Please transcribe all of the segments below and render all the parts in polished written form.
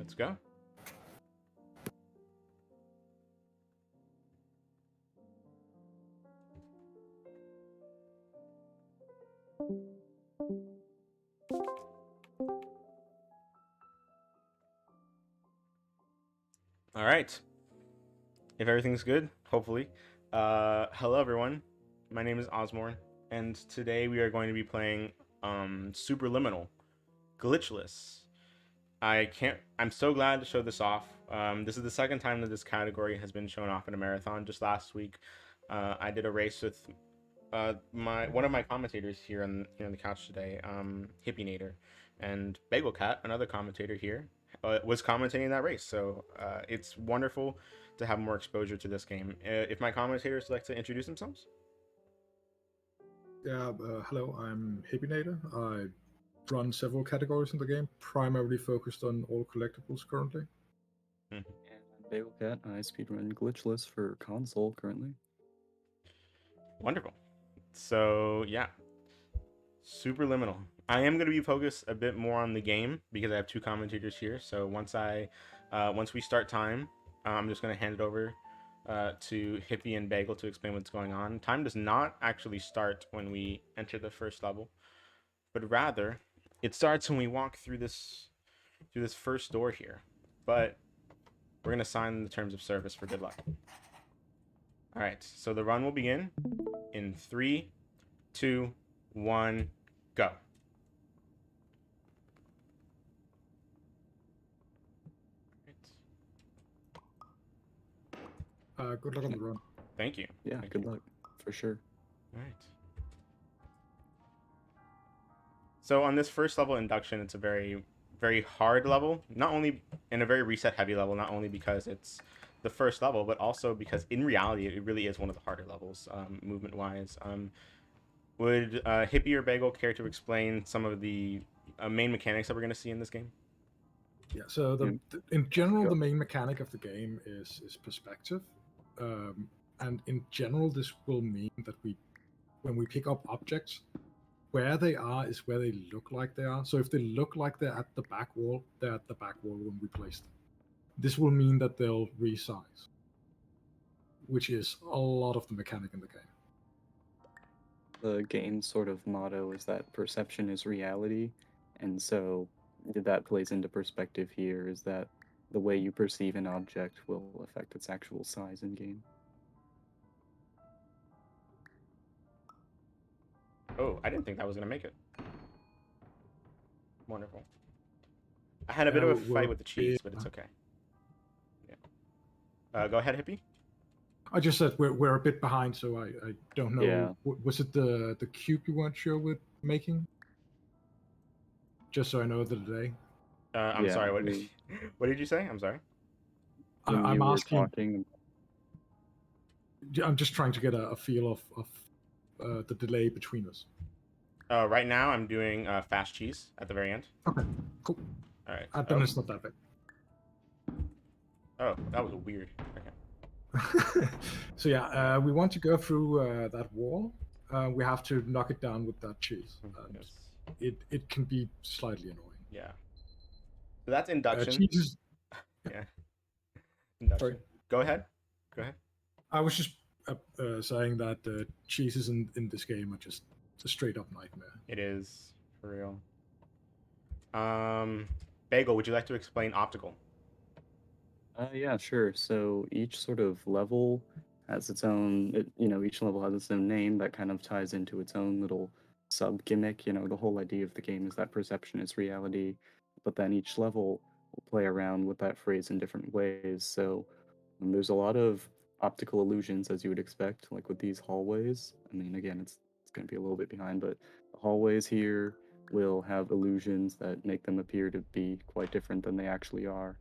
Let's go. All right. If everything's good, hopefully. Hello, everyone. My name is Ozmourn, and today we are going to be playing Superliminal, Glitchless. I'm so glad to show this off. This is the second time that this category has been shown off in a marathon. Just last week, I did a race with one of my commentators here on the couch today, Hippienator, and Bagel Cat, another commentator here, was commentating that race. So it's wonderful to have more exposure to this game. If my commentators would like to introduce themselves. Yeah, hello, I'm Hippienator. I run several categories in the game, primarily focused on all collectibles currently. And I'm Bagel Cat. I speedrun Glitchless for console currently. Wonderful. So yeah, Superliminal. I am going to be focused a bit more on the game because I have two commentators here. So once we start time, I'm just going to hand it over to Hippie and Bagel to explain what's going on. Time does not actually start when we enter the first level, but rather it starts when we walk through this first door here. But we're going to sign the terms of service for good luck. All right, so the run will begin in 3, 2, 1, go. Good luck on the run. Thank you. Yeah, good luck, for sure. All right. So on this first level, Induction, it's a very, very hard level. Not only in a very reset-heavy level, not only because it's the first level, but also because in reality, it really is one of the harder levels, movement-wise. Would Hippie or Bagel care to explain some of the main mechanics that we're going to see in this game? Yeah, so in general, the main mechanic of the game is perspective. And in general, this will mean that when we pick up objects, where they are is where they look like they are. So if they look like they're at the back wall, they're at the back wall when we place them. This will mean that they'll resize, which is a lot of the mechanic in the game. The game's sort of motto is that perception is reality, and so that plays into perspective here, is that the way you perceive an object will affect its actual size in game. Oh, I didn't think that was going to make it. Wonderful. I had a bit of a fight with the cheese, but it's okay. Yeah. Go ahead, Hippie. I just said we're a bit behind, so I don't know. Yeah. Was it the cube you weren't sure with making? Just so I know the delay. I'm sorry. What did you say? I'm sorry. I'm asking. I'm just trying to get a feel of the delay between us. Right now, I'm doing fast cheese at the very end. Okay, cool. All right. Then it's not that big. Oh, that was weird. Okay. So yeah, we want to go through that wall. We have to knock it down with that cheese. Yes. It can be slightly annoying. Yeah. So that's induction. Cheese yeah. Induction. Sorry. Go ahead. I was just saying that cheeses in this game are just a straight up nightmare. It is, for real. Bagel, would you like to explain Optical? Yeah, sure. So each sort of level has its own, each level has its own name that kind of ties into its own little sub gimmick. The whole idea of the game is that perception is reality, but then each level will play around with that phrase in different ways. So there's a lot of optical illusions, as you would expect, like with these hallways. I mean, again, it's going to be a little bit behind, but the hallways here will have illusions that make them appear to be quite different than they actually are.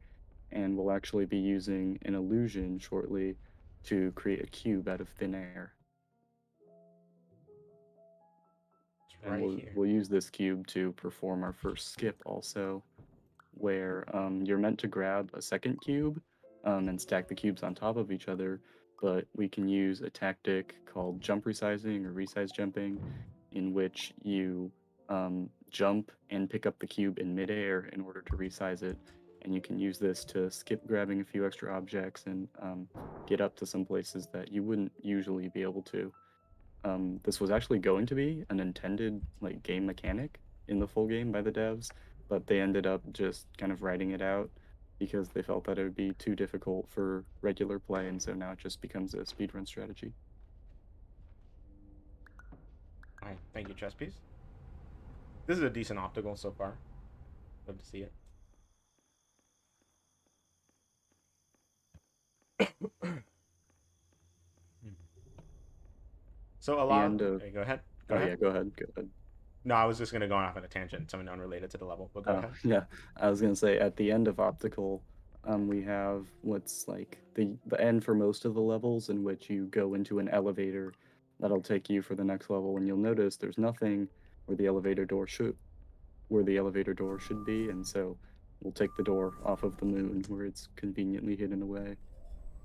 And we'll actually be using an illusion shortly to create a cube out of thin air. And we'll use this cube to perform our first skip also, where you're meant to grab a second cube and stack the cubes on top of each other, but we can use a tactic called jump resizing or resize jumping, in which you jump and pick up the cube in midair in order to resize it, and you can use this to skip grabbing a few extra objects and get up to some places that you wouldn't usually be able to. This was actually going to be an intended like game mechanic in the full game by the devs, but they ended up just kind of writing it out because they felt that it would be too difficult for regular play, and so now it just becomes a speedrun strategy. All right, thank you, chess piece. This is a decent optical so far. Love to see it. So a lot end of... of- Hey, go ahead. Go ahead. Yeah, go ahead. No, I was just going to go off on a tangent, something unrelated to the level, but go ahead. Yeah, I was gonna say at the end of Optical, we have what's like the end for most of the levels, in which you go into an elevator that'll take you for the next level, and you'll notice there's nothing where the elevator door should be, and so we'll take the door off of the moon where it's conveniently hidden away,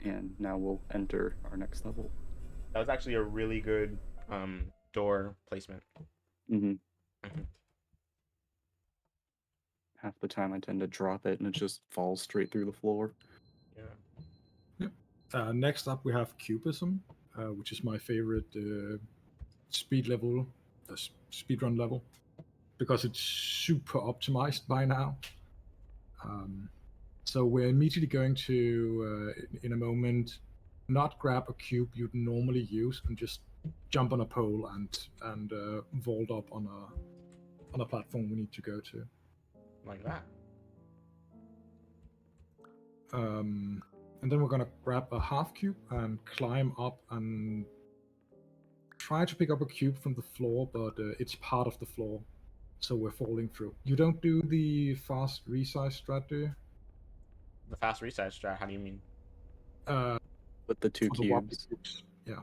and now we'll enter our next level. That was actually a really good door placement. Mm-hmm. Half the time I tend to drop it and it just falls straight through the floor. Yeah. Next up, we have Cubism, which is my favorite speed level, speedrun level, because it's super optimized by now. So we're immediately going to, in a moment, not grab a cube you'd normally use and just jump on a pole and vault up on a platform we need to go to. Like that. And then we're gonna grab a half cube and climb up and try to pick up a cube from the floor, but it's part of the floor, so we're falling through. You don't do the fast resize strat, do you? The fast resize strat, how do you mean? With the two cubes. Yeah.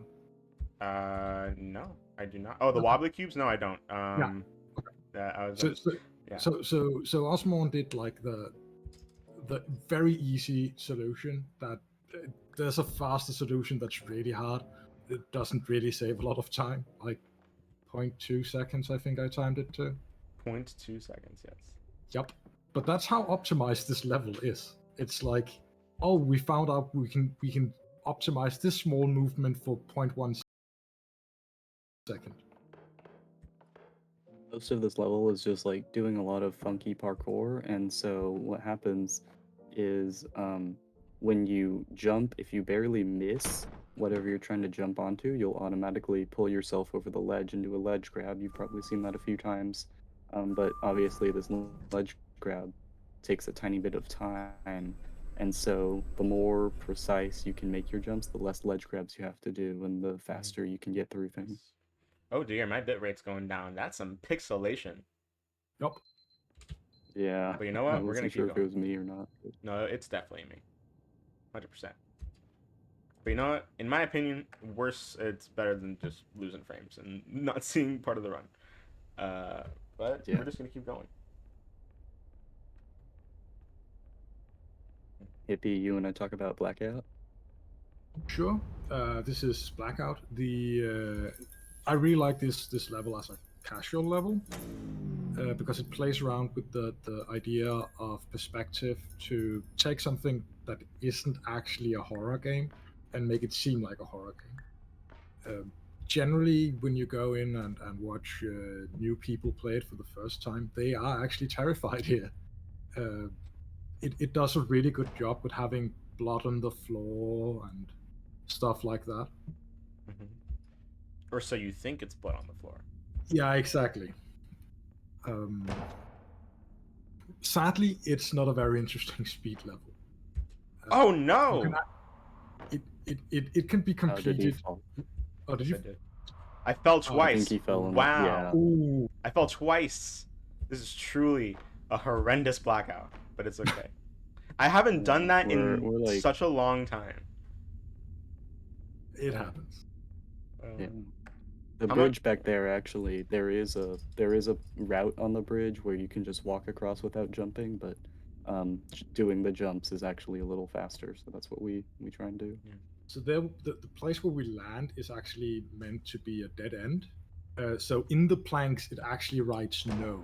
No, I do not. Oh, the wobbly cubes? No, I don't. Yeah. Okay. So Ozmourn did like the very easy solution that there's a faster solution that's really hard. It doesn't really save a lot of time, like 0.2 seconds, I think I timed it to. 0.2 seconds, yes. Yep. But that's how optimized this level is. It's like, oh, we found out we can optimize this small movement for 0.1 second. Most of this level is just like doing a lot of funky parkour, and so what happens is when you jump, if you barely miss whatever you're trying to jump onto, you'll automatically pull yourself over the ledge and do a ledge grab. You've probably seen that a few times, but obviously this ledge grab takes a tiny bit of time, and so the more precise you can make your jumps, the less ledge grabs you have to do, and the faster you can get through things. Oh dear, my bitrate's going down. That's some pixelation. Yep. Yeah. But you know what? I We're gonna wasn't sure keep if it was me or not. No, it's definitely me. 100%. But you know what? In my opinion, worse. It's better than just losing frames and not seeing part of the run. But Yeah. we're just gonna keep going. Hippie, you want to talk about Blackout? Sure. This is Blackout. I really like this level as a casual level because it plays around with the idea of perspective to take something that isn't actually a horror game and make it seem like a horror game. Generally, when you go in and watch new people play it for the first time, they are actually terrified here. It does a really good job with having blood on the floor and stuff like that. Mm-hmm. Or so you think it's blood on the floor. Yeah, exactly. Sadly, it's not a very interesting speed level. Oh no! It can be completed. Oh, did you? I fell twice. I think he fell in wow. Ooh. I fell twice. This is truly a horrendous blackout, but it's okay. I haven't done that in like... such a long time. It happens. Yeah. The bridge back there, actually, there is a route on the bridge where you can just walk across without jumping, but doing the jumps is actually a little faster, so that's what we try and do. Yeah. So the place where we land is actually meant to be a dead end. So in the planks, it actually writes no.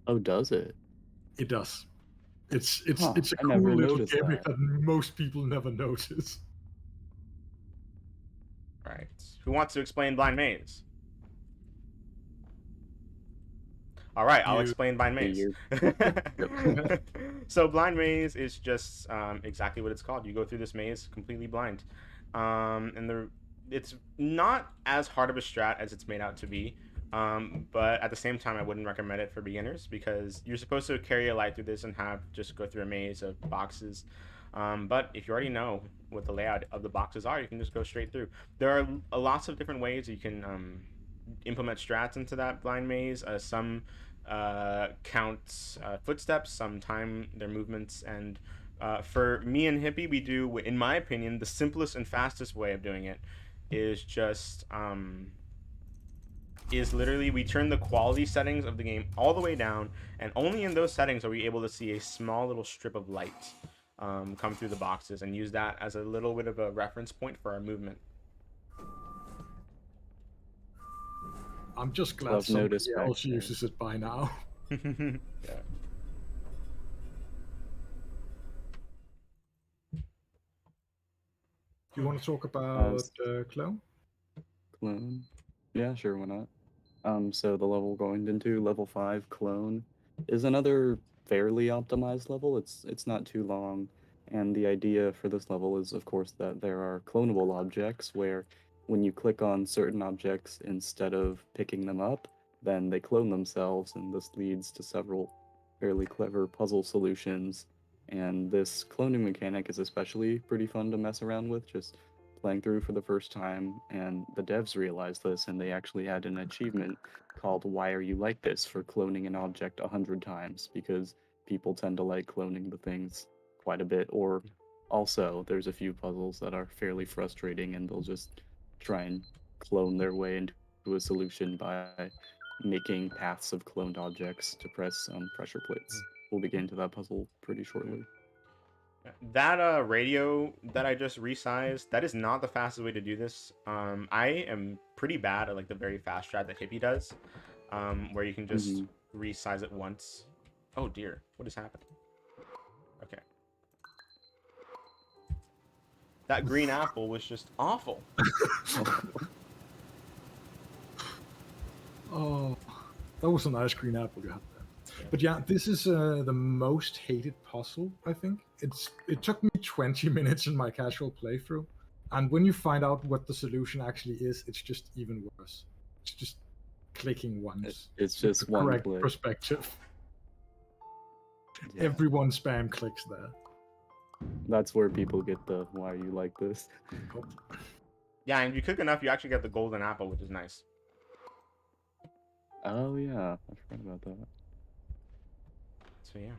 Oh, does it? It does. It's Huh, it's a I cool never little noticed gimmick that. that most people never notice. All right. Who wants to explain blind maze? All right, I'll You explain blind Hey, maze. Yep. So blind maze is just exactly what it's called. You go through this maze completely blind, and it's not as hard of a strat as it's made out to be. But at the same time, I wouldn't recommend it for beginners because you're supposed to carry a light through this and have just go through a maze of boxes. But if you already know what the layout of the boxes are, you can just go straight through. There are lots of different ways you can implement strats into that blind maze. Some count footsteps, some time their movements, and for me and Hippie, we do, in my opinion, the simplest and fastest way of doing it is just is literally we turn the quality settings of the game all the way down, and only in those settings are we able to see a small little strip of light come through the boxes, and use that as a little bit of a reference point for our movement. I'm just glad Love somebody notice back else there. uses it by now. Yeah. Do you want to talk about Clone? Clone. Yeah, sure, why not? So the level going into level 5, Clone, is another fairly optimized level. It's not too long, and the idea for this level is, of course, that there are clonable objects where when you click on certain objects instead of picking them up, then they clone themselves, and this leads to several fairly clever puzzle solutions. And this cloning mechanic is especially pretty fun to mess around with, just playing through for the first time, and the devs realized this, and they actually had an achievement called "Why Are You Like This" for cloning an object 100 times, because people tend to like cloning the things quite a bit. Or also, there's a few puzzles that are fairly frustrating, and they'll just try and clone their way into a solution by making paths of cloned objects to press pressure plates. We'll get into that puzzle pretty shortly. That radio that I just resized, that is not the fastest way to do this. I am pretty bad at like the very fast strat that Hippie does, where you can just resize it once. Oh dear, what has happened? Okay. That green apple was just awful. Oh, that was a nice green apple you had there. Yeah. But yeah, this is the most hated puzzle, I think. It took me 20 minutes in my casual playthrough, and when you find out what the solution actually is, it's just even worse. It's just clicking once. It's with just the one correct click. perspective. Yeah. Everyone spam clicks there. That's where people get the "Why are you like this?" Oh, Yeah, and if you cook enough, you actually get the golden apple, which is nice. Oh yeah, I forgot about that. So yeah,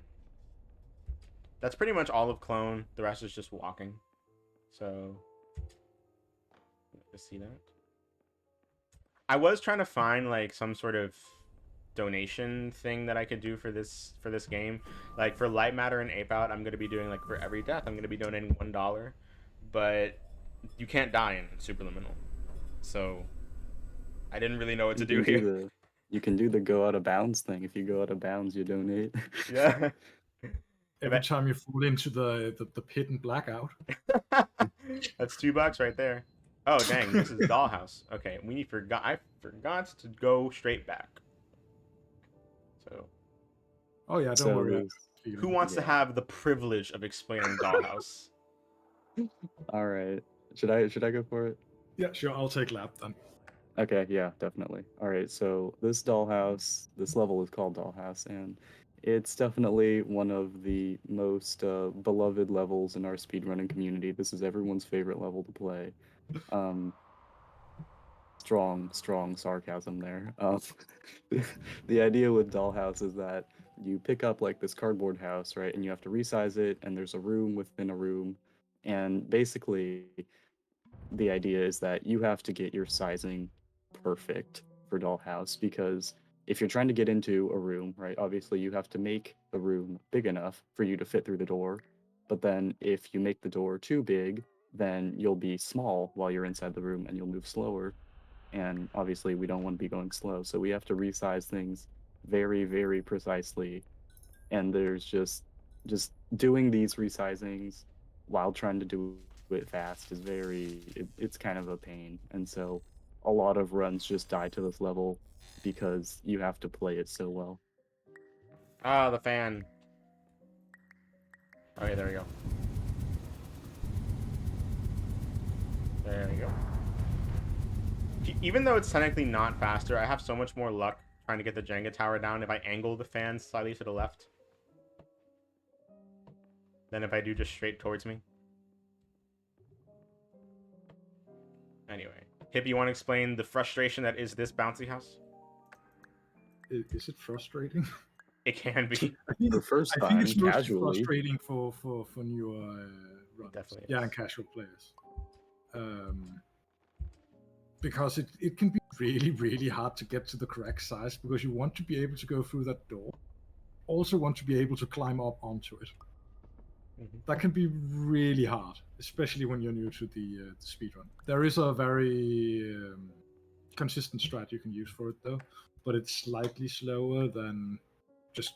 that's pretty much all of Clone. The rest is just walking. So let's see that. I was trying to find like some sort of donation thing that I could do for this game. Like for Light Matter and Ape Out, I'm gonna be doing like for every death, I'm gonna be donating $1. But you can't die in Superliminal, so I didn't really know what to do here. You can do the go out of bounds thing. If you go out of bounds, you donate. Yeah. every time you fall into the pit and Blackout. That's $2 right there. Oh dang, this is Dollhouse. Okay, I forgot to go straight back. So Oh yeah, don't So worry. who wants to have the privilege of explaining Dollhouse? All right, should I go for it? Yeah, sure. I'll take lap then. Okay, yeah, definitely. All right, so this level is called Dollhouse, and it's definitely one of the most beloved levels in our speedrunning community. This is everyone's favorite level to play. Strong sarcasm there. The idea with Dollhouse is that you pick up like this cardboard house, right, and you have to resize it, and there's a room within a room, and basically the idea is that you have to get your sizing perfect for Dollhouse, because if you're trying to get into a room, right, obviously you have to make the room big enough for you to fit through the door. But then if you make the door too big, then you'll be small while you're inside the room and you'll move slower. And obviously we don't want to be going slow, so we have to resize things very, very precisely and there's just doing these resizings while trying to do it fast is it's kind of a pain, and so a lot of runs just die to this level because you have to play it so well. Ah, the fan. Okay, there we go. There we go. Even though it's technically not faster, I have so much more luck trying to get the Jenga tower down if I angle the fan slightly to the left than if I do just straight towards me. Anyway, Hippie, you want to explain the frustration that is this bouncy house? Is it frustrating? It can be. The first I think it's time, mostly casually. frustrating for newer runners. Definitely Yeah, is. and casual players. Because it can be really, really hard to get to the correct size because you want to be able to go through that door. Also want to be able to climb up onto it. That can be really hard, especially when you're new to the speedrun. There is a very consistent strat you can use for it though, but it's slightly slower than just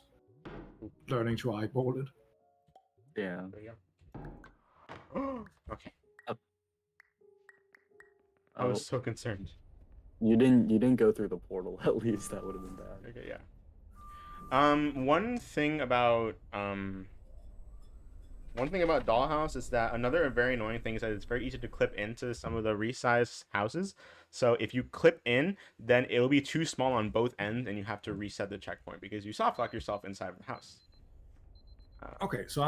learning to eyeball it. Yeah. There we go. Okay. I Oh, was so concerned. you didn't go through the portal. At least that would have been bad. Okay, yeah. One thing about Dollhouse is that another very annoying thing is that it's very easy to clip into some of the resized houses. So if you clip in, then it'll be too small on both ends, and you have to reset the checkpoint because you soft lock yourself inside of the house. Okay, so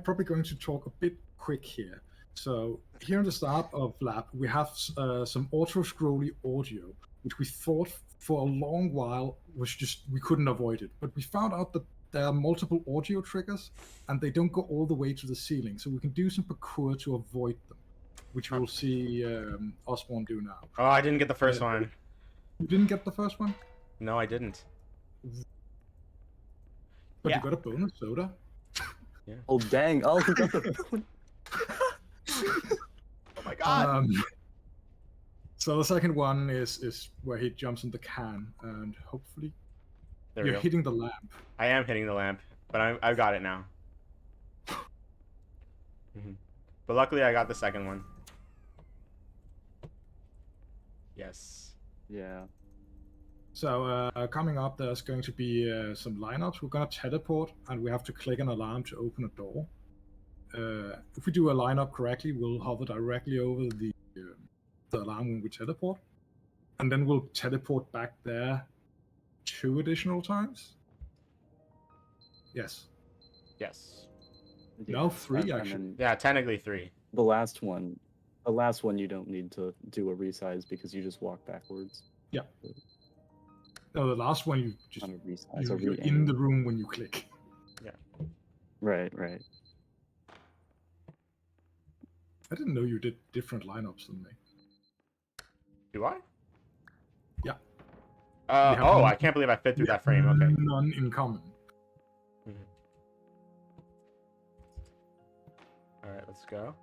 probably going to talk a bit quick here. So here at the start of lab, we have some auto-scrolly audio, which we thought for a long while was just, we couldn't avoid it. But we found out that there are multiple audio triggers, and they don't go all the way to the ceiling. So we can do some parkour to avoid them, which we'll see Ozmourn do now. Oh, I didn't get the first one. You didn't get the first one? No, I didn't. But Yeah. you got a bonus soda. Yeah. Oh dang! Oh, he got the. Oh my god. So the second one is where he jumps in the can, and hopefully There we you're go. hitting the lamp. I am hitting the lamp, but I've got it now. But luckily, I got the second one. Yes. Yeah. So coming up, there's going to be some lineups. We're going to teleport, and we have to click an alarm to open a door. If we do a lineup correctly, we'll hover directly over the alarm when we teleport, and then we'll teleport back there 2 additional times. Yes. Yes. No, 3 And actually. then Yeah, technically 3. the last one you don't need to do a resize because you just walk backwards. Yeah. No, the last one you just Not a resize, a you're in re-aim. the room when you click. Right. I didn't know you did different lineups than me. Do I? Yeah. Oh, I can't believe I fit through that frame. Okay. None in common. All right, let's go.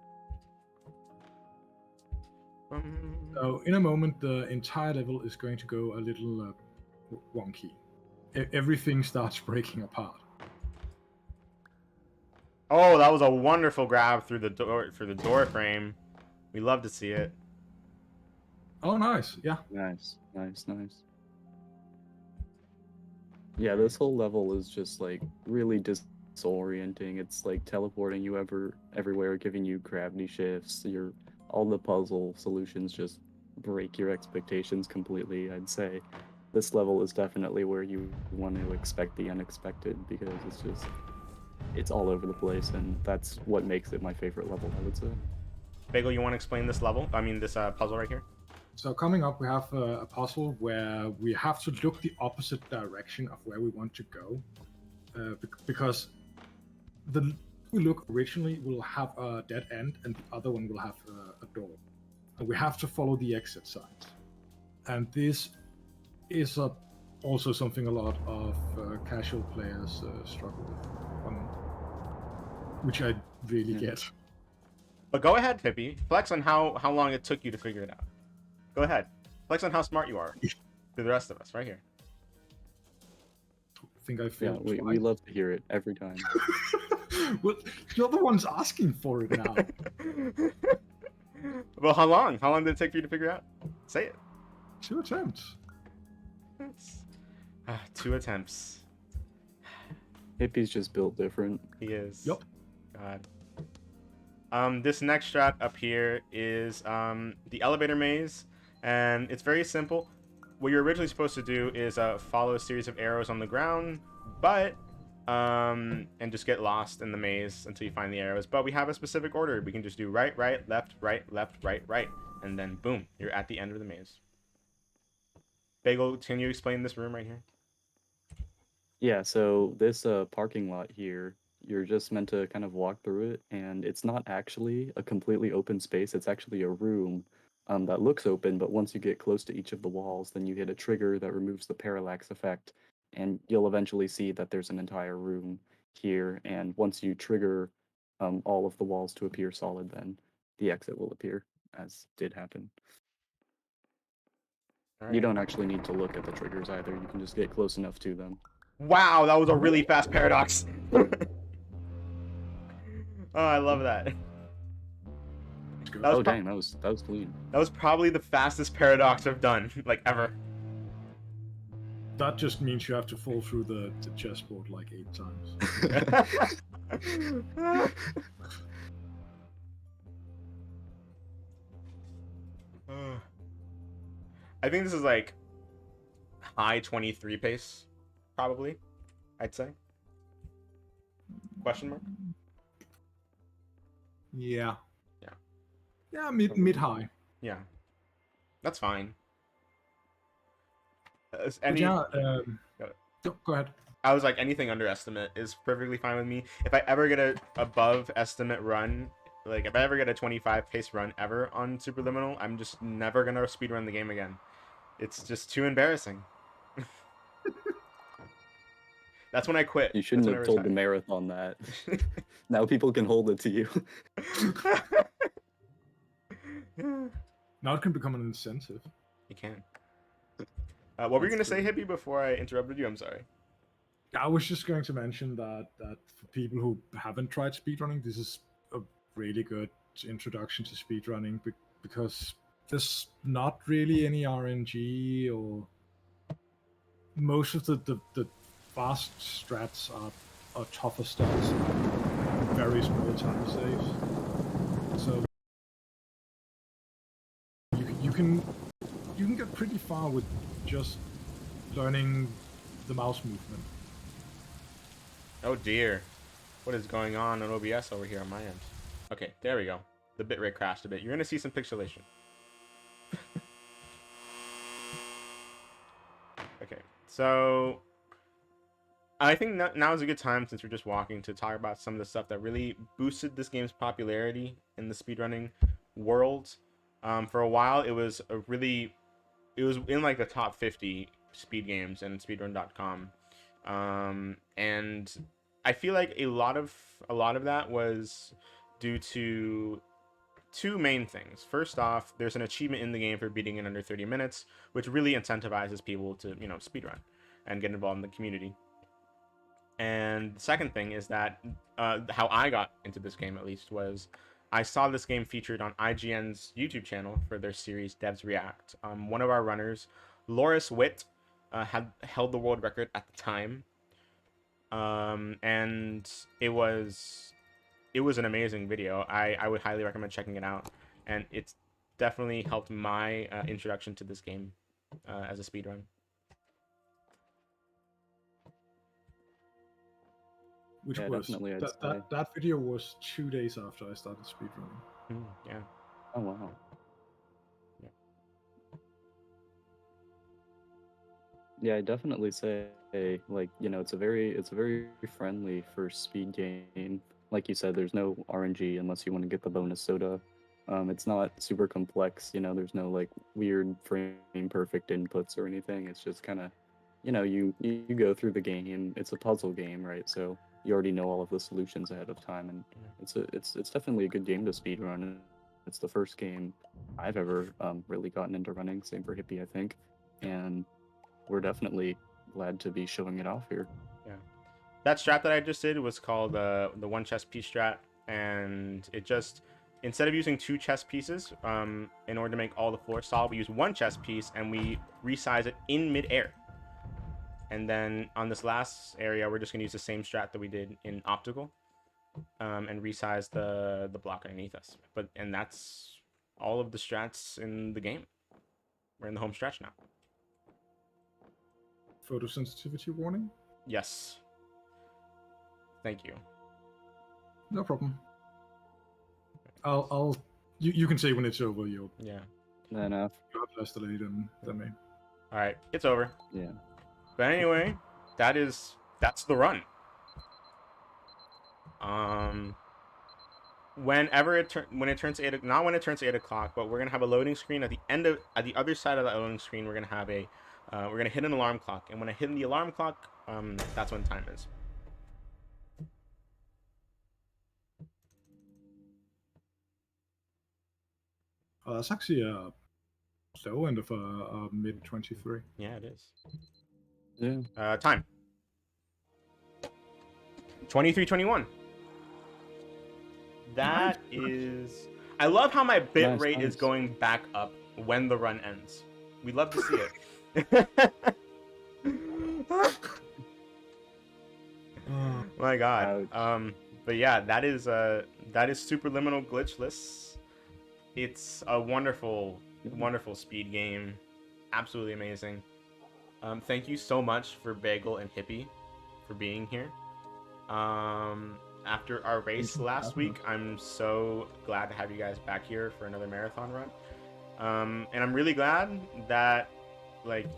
So in a moment, the entire level is going to go a little wonky. Everything starts breaking apart. Oh, that was a wonderful grab through the door frame. We love to see it. Oh, nice. Yeah. Nice. Yeah, this whole level is just like really disorienting. It's like teleporting you everywhere, giving you gravity shifts. All the puzzle solutions just break your expectations completely. I'd say this level is definitely where you want to expect the unexpected because it's all over the place, and that's what makes it my favorite level, I would say. Bagel, you want to explain this level? I mean, this puzzle right here? So coming up, we have a puzzle where we have to look the opposite direction of where we want to go, because we look originally will have a dead end, and the other one will have a door, and we have to follow the exit signs. And this is also something a lot of casual players struggle with, which I really get. But go ahead, Hippie. Flex on how long it took you to figure it out. Go ahead. Flex on how smart you are. To the rest of us, right here. think I Yeah, failed we twice. love to hear it every time. Well, you're the ones asking for it now. Well, how long? How long did it take for you to figure out? Say it. 2 attempts. 2 attempts. Hippie's just built different. He is. Yup. God. This next strat up here is the elevator maze, and it's very simple. What you're originally supposed to do is follow a series of arrows on the ground, but and just get lost in the maze until you find the arrows. But we have a specific order. We can just do right, right, left, right, right, and then boom, you're at the end of the maze. Bagel, can you explain this room right here? Yeah, so this parking lot here, you're just meant to kind of walk through it, and it's not actually a completely open space. It's actually a room that looks open, but once you get close to each of the walls, then you hit a trigger that removes the parallax effect, and you'll eventually see that there's an entire room here. And once you trigger all of the walls to appear solid, then the exit will appear, as did happen. All You right. don't actually need to look at the triggers either. You can just get close enough to them. Wow, that was a really fast paradox. Oh, I love that. That was Oh dang, that was clean. That was probably the fastest paradox I've done, like, ever. That just means you have to fall through the chessboard like 8 times. I think this is like high 23 pace, probably, I'd say. Question mark? Yeah. Yeah. Yeah, mid-high. Yeah. That's fine. But yeah, go ahead. I was like, anything under estimate is perfectly fine with me. If I ever get a above estimate run, like if I ever get a 25 pace run ever on Superliminal, I'm just never gonna speedrun the game again. It's just too embarrassing. That's when I quit. You shouldn't That's have when I told the retired. marathon that. Now people can hold it to you. Now it can become an incentive. You can. What were you gonna say, Hippie, before I interrupted you? I'm sorry. I was just going to mention that for people who haven't tried speedrunning, this is a really good introduction to speedrunning because there's not really any RNG, or most of the fast strats are tougher stats, very small time saves. So you can get pretty far with just learning the mouse movement. Oh dear. What is going on OBS over here on my end? Okay, there we go. The bitrate crashed a bit. You're gonna see some pixelation. Okay, so I think now is a good time, since we're just walking, to talk about some of the stuff that really boosted this game's popularity in the speedrunning world. For a while, it was in like the top 50 speed games in speedrun.com. And I feel like a lot of that was due to 2 main things. First off, there's an achievement in the game for beating in under 30 minutes, which really incentivizes people to, speedrun and get involved in the community. And the second thing is that how I got into this game, at least, was I saw this game featured on IGN's YouTube channel for their series Devs React. One of our runners, Loris Witt, had held the world record at the time. And it was an amazing video. I would highly recommend checking it out, and it's definitely helped my introduction to this game as a speedrun. Which Yeah, was definitely, I'd say. that video was 2 days after I started speedrunning. Yeah. Oh wow. Yeah. Yeah, I definitely say, like, it's a very friendly first speed game. Like you said, there's no RNG unless you want to get the bonus soda. It's not super complex, there's no like weird frame perfect inputs or anything. It's just kind of, you go through the game. It's a puzzle game, right? So you already know all of the solutions ahead of time, and it's definitely a good game to speedrun. It's the first game I've ever really gotten into running. Same for Hippie, I think, and we're definitely glad to be showing it off here. that strat that I just did was called the one chess piece strat, and it just, instead of using 2 chess pieces in order to make all the floors solid, we use 1 chess piece and we resize it in midair. And then on this last area, we're just gonna use the same strat that we did in Optical, and resize the block underneath us. And that's all of the strats in the game. We're in the home stretch now. Photosensitivity warning? Yes. Thank you. No problem. You can say when it's over. You Yeah. Enough. have less delay than me. All right, it's over. Yeah. But anyway, that's the run. When it turns 8, not when it turns 8 o'clock, but we're gonna have a loading screen at the other side of that loading screen. We're gonna have we're gonna hit an alarm clock, and when I hit the alarm clock, that's when time is. That's actually a slow end of a mid 23. Yeah, it is. Yeah. Time. 23:21. That is. I love how my bit Nice, rate is nice. going back up when the run ends. We'd love to see it. My God. Ouch. But yeah, that is Superliminal Glitchless. It's a wonderful speed game. Absolutely amazing. Thank you so much for Bagel and Hippie for being here. After our race last week, I'm so glad to have you guys back here for another marathon run. And I'm really glad that like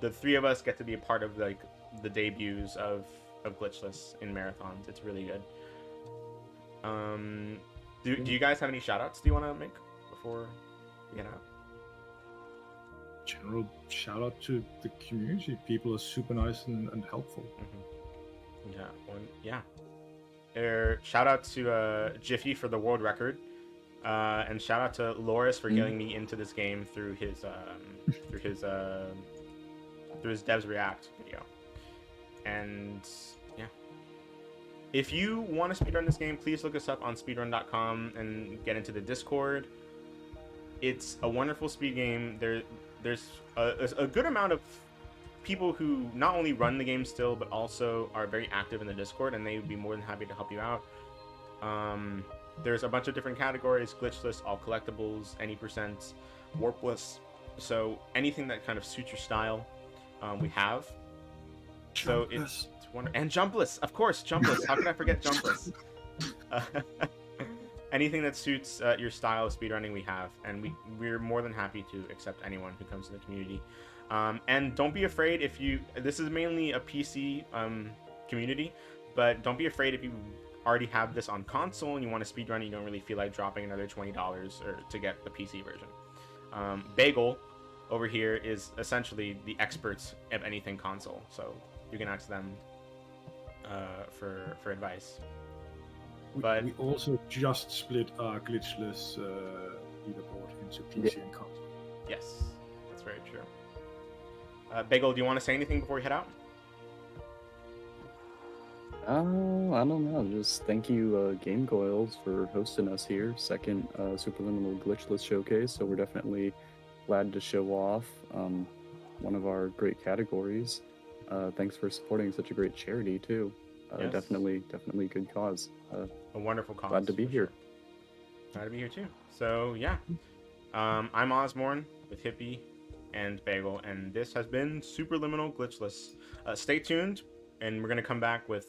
the 3 of us get to be a part of like the debuts of Glitchless in marathons. It's really good. Do you guys have any shout outs do you want to make before we get out? General shout out to the community. People are super nice and helpful. Yeah. Shout out to Jiffy for the world record, and shout out to Loris for getting me into this game through his Devs React video. And yeah, if you want to speedrun this game, please look us up on speedrun.com and get into the Discord. It's a wonderful speed game. There's a good amount of people who not only run the game still, but also are very active in the Discord, and they would be more than happy to help you out. There's a bunch of different categories: glitchless, all collectibles, any percent, warpless. So anything that kind of suits your style, we have. So it's wonderful. And jumpless, of course, jumpless. How could I forget jumpless? Anything that suits your style of speedrunning, we have, and we're more than happy to accept anyone who comes to the community. And don't be afraid this is mainly a PC community, but don't be afraid if you already have this on console and you want to speedrun and you don't really feel like dropping another $20 to get the PC version. Bagel over here is essentially the experts of anything console, so you can ask them for advice. But we also just split our glitchless leaderboard into PC and console. Yes, that's very true. Bagel, do you want to say anything before we head out? I don't know. Just thank you, Gamegoyles, for hosting us here. Second Superliminal Glitchless showcase. So we're definitely glad to show off one of our great categories. Thanks for supporting such a great charity too. Yes. Definitely good cause. A wonderful cause. Glad to be here. Glad to be here too. So yeah, I'm Ozmourn with Hippie and Bagel, and this has been Superliminal Glitchless. Stay tuned, and we're gonna come back with